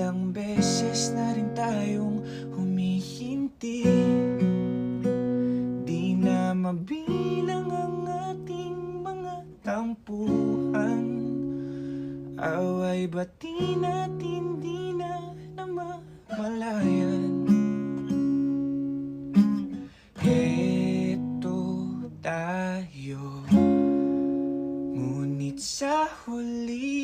Ilang beses na rin tayong humihinti, di na mabilang ang ating mga tampuhan. Away bati natin di na namamalayan. Heto tayo, ngunit sa huli